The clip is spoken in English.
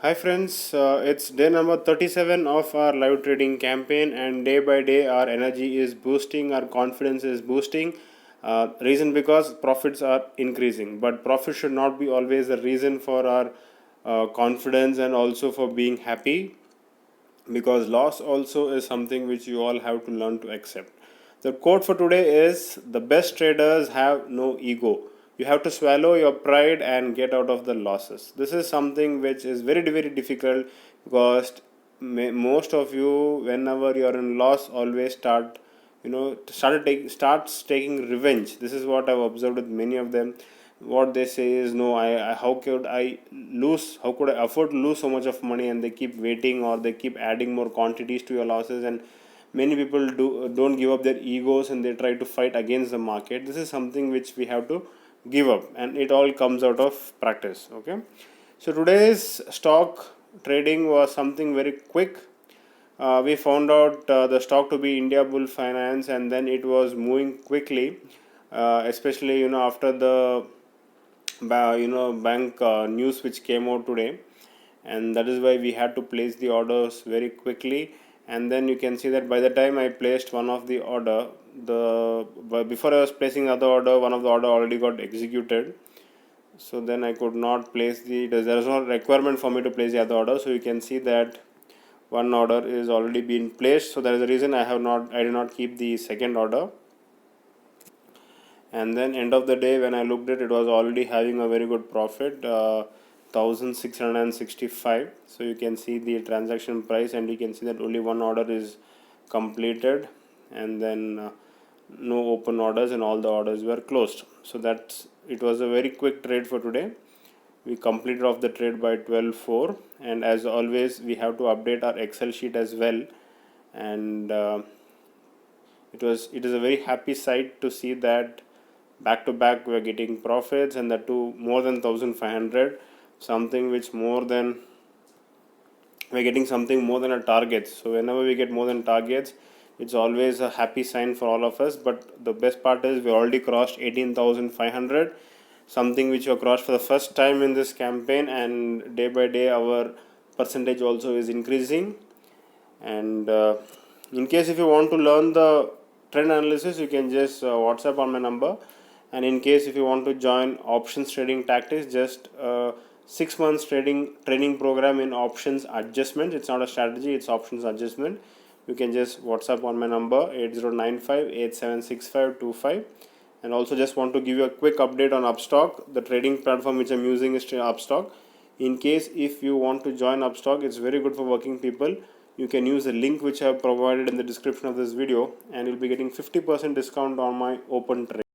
Hi friends, it's day number 37 of our live trading campaign, and day by day our energy is boosting, our confidence is boosting. Reason because profits are increasing, but profit should not be always the reason for our confidence and also for being happy, because loss also is something which you all have to learn to accept. The quote for today is: the best traders have no ego. You have to swallow your pride and get out of the losses. This is something which is very, very difficult, because most of you, whenever you are in loss, always starts taking revenge. This is what I've observed with many of them. What they say is, no, how could I lose, how could I afford to lose so much of money, and they keep waiting, or they keep adding more quantities to your losses. And many people don't give up their egos, and they try to fight against the market. This is something which we have to give up, and it all comes out of practice. Okay, so today's stock trading was something very quick. We found out the stock to be India Bull Finance, and then it was moving quickly, especially after the bank news which came out today, and that is why we had to place the orders very quickly. And then you can see that by the time I placed one of the order, but before I was placing the other order, one of the order already got executed. So then I could not place there is no requirement for me to place the other order. So you can see that one order is already been placed. So that is the reason I did not keep the second order. And then end of the day, when I looked at it, was already having a very good profit, 1665. So you can see the transaction price, and you can see that only one order is completed, and then no open orders, and all the orders were closed. So it was a very quick trade for today. We completed off the trade by 12:04, and as always we have to update our Excel sheet as well. And it is a very happy sight to see that back to back we are getting profits, and that too more than 1500, something which more than we're getting something more than a target. So whenever we get more than targets, it's always a happy sign for all of us. But the best part is we already crossed 18,500, something which we crossed for the first time in this campaign, and day by day our percentage also is increasing. And in case if you want to learn the trend analysis, you can just WhatsApp on my number. And in case if you want to join options trading tactics, just 6 months training program in options adjustment. It's not a strategy, it's options adjustment. You can just WhatsApp on my number 8095876525. And also just want to give you a quick update on Upstock. The trading platform which I'm using is Upstock. In case if you want to join Upstock, it's very good for working people. You can use the link which I have provided in the description of this video, and you'll be getting 50% discount on my open trade.